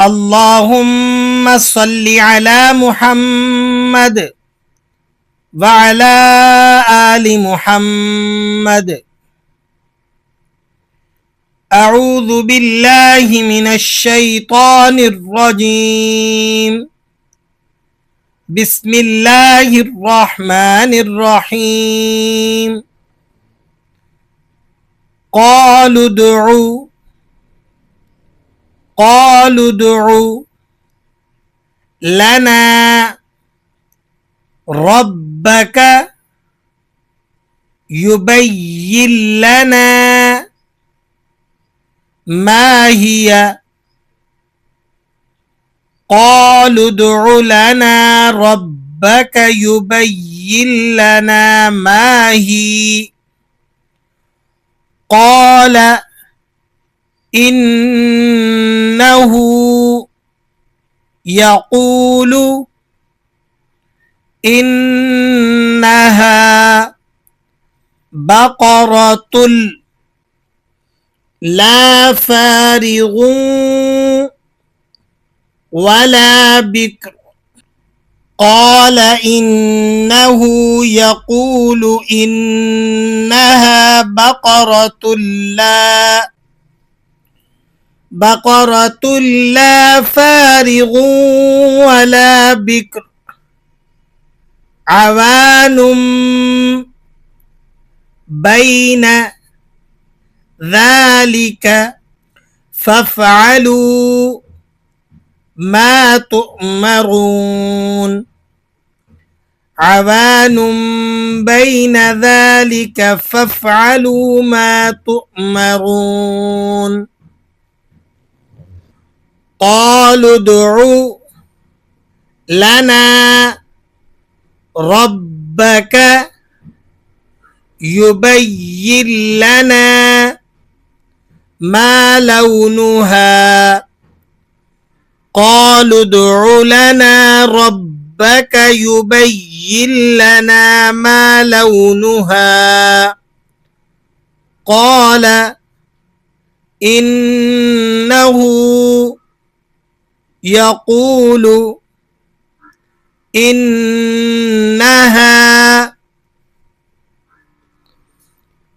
اللهم صل على محمد وعلى آل محمد. أعوذ بالله من الشيطان الرجيم. بسم الله الرحمن الرحيم. قالوا ادع لنا ربك يبين لنا ما هي. قالوا ادع لنا ربك يبين لنا ما هي. قال إنه يقول إنها بقرة لا فارغ ولا بكر. قال إنه يقول إنها بقرة لا فارغ ولا بكر عوان بين ذلك فافعلوا ما تؤمرون. عوان بين ذلك فافعلوا ما تؤمرون. قالوا ادع لنا ربك يبين لنا ما لونها. قالوا ادع لنا ربك يبين لنا ما لونها. قال إنه يقول إنها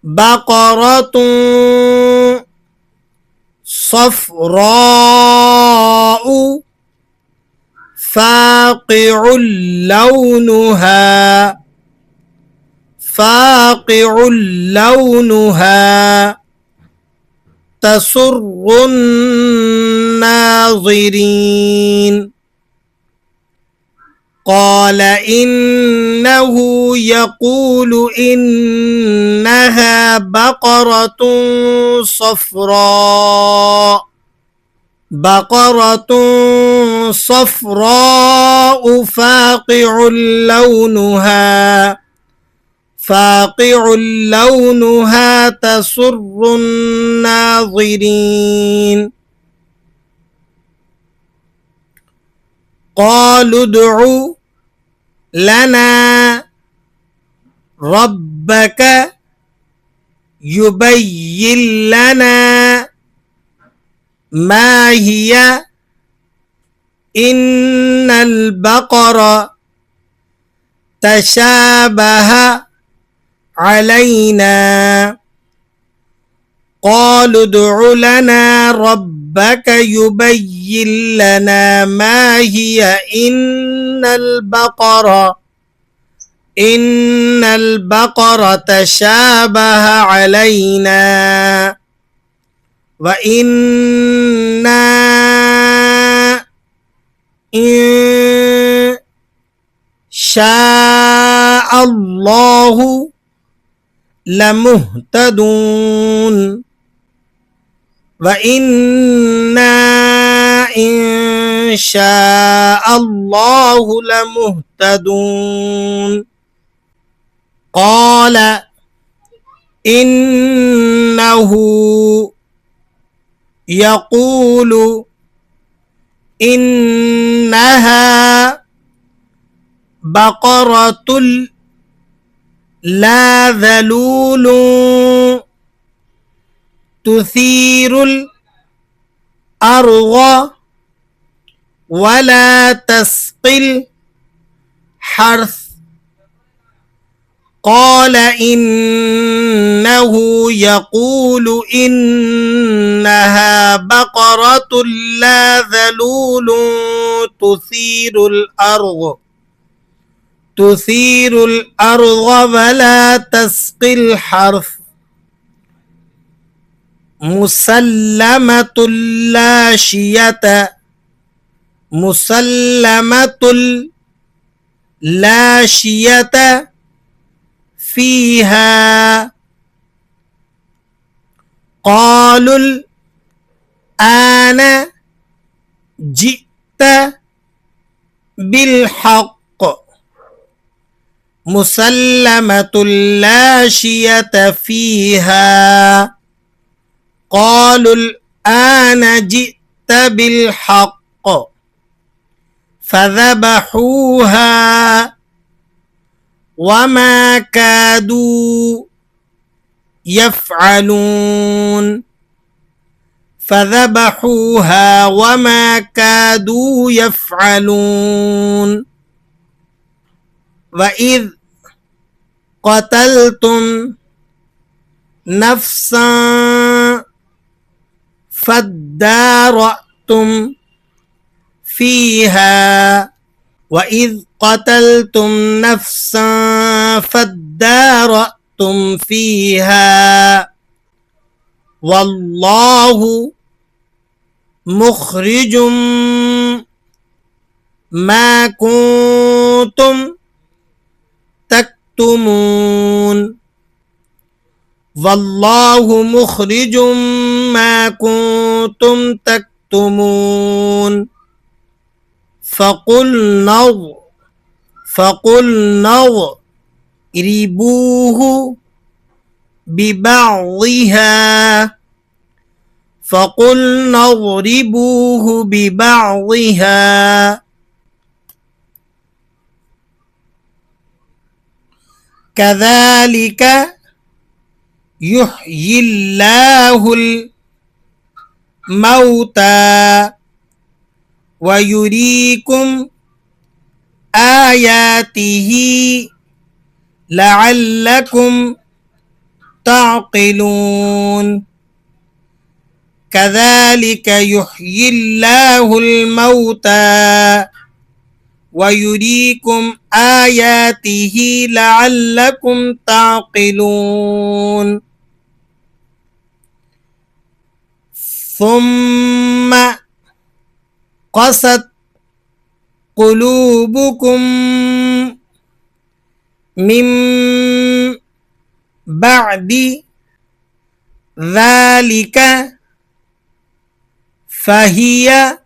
بقرة صفراء فاقع لونها تسر الناظرين. قال إنه يقول إنها بقرة صفراء فاقع لونها تسر الناظرين. قالوا ادع لنا ربك يبين لنا ما هي. إن البقرة تشابه علينا. قالوا ادع لنا ربك يبين لنا ما هي. إن البقرة تشابه علينا وإنا إن شاء الله لمهتدون. وإنا إن شاء الله لمهتدون. قال إنه يقول إنها بقرة لا ذلول تثير الأرض ولا تسقي الحرث قال إنه يقول إنها بقرة لا ذلول تثير الأرض ولا تسقي الحرث مسلمة لا شية فيها قالوا الآن جئت بالحق مسلمة لا شية فيها قالوا الآن جئت بالحق فذبحوها وما كادوا يفعلون وإذ قتلتم نفسا فادارأتم فيها والله مخرج ما كنتم تكتمون والله مخرج ما كنتم تكتمون فقلنا اضربوه ببعضها كذلك يحيي الله الموتى ويريكم آياته لعلكم تعقلون كذلك يحيي الله الموتى ويريكم آياته لعلكم تعقلون ثم قست قلوبكم من بعد ذلك فهي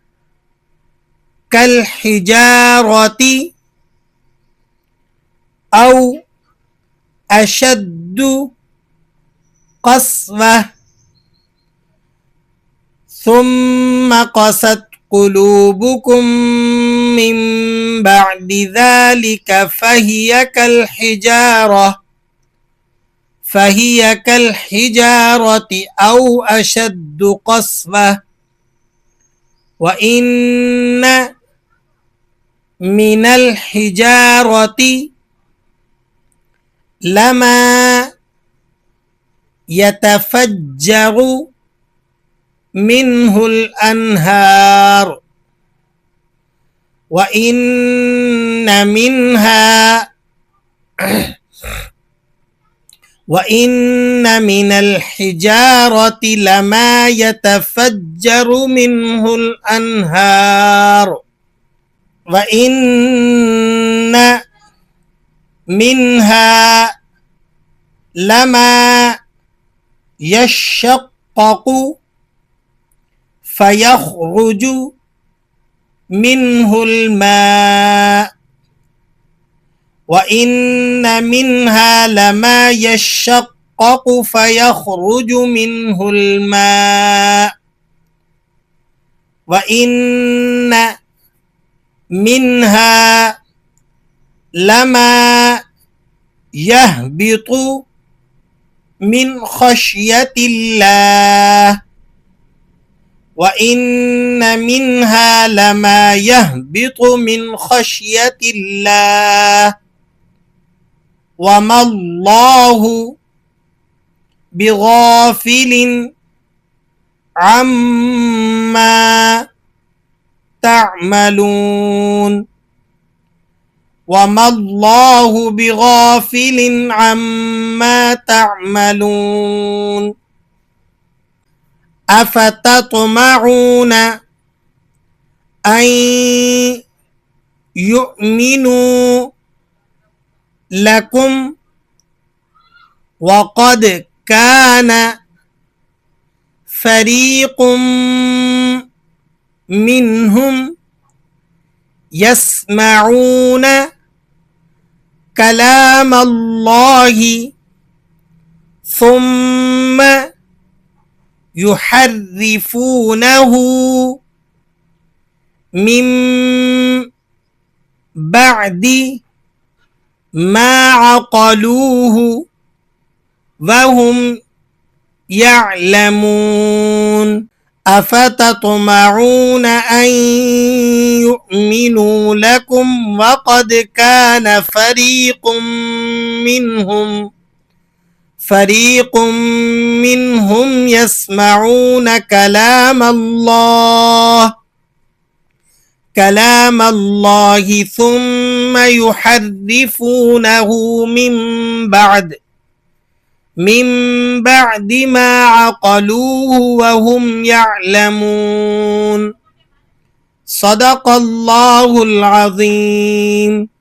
كالحجارة أو أشد قسوة ثم قست قلوبكم من بعد ذلك فهي كالحجارة أو أشد قسوة وإن من الحجارة لما يتفجر منه الأنهار وإن من الحجارة لما يتفجر منه الأنهار وإن منها لما يشقق فيخرج منه الماء وإن منها لما يشقق فيخرج منه الماء وإن منها لما يهبط من خشية الله وإن منها لما يهبط من خشية الله وما الله بغافل عما تعملون وما الله بغافل عما تعملون أفتطمعون أن يؤمنوا لكم وقد كان فريق منهم يسمعون كلام الله ثم يحرفونه من بعد ما عقلوه وهم يعلمون أفتطمعون أن يؤمنوا لكم وقد كان فريق منهم يسمعون كلام الله ثم يحرفونه من بعد ما عقلوه وهم يعلمون صدق الله العظيم.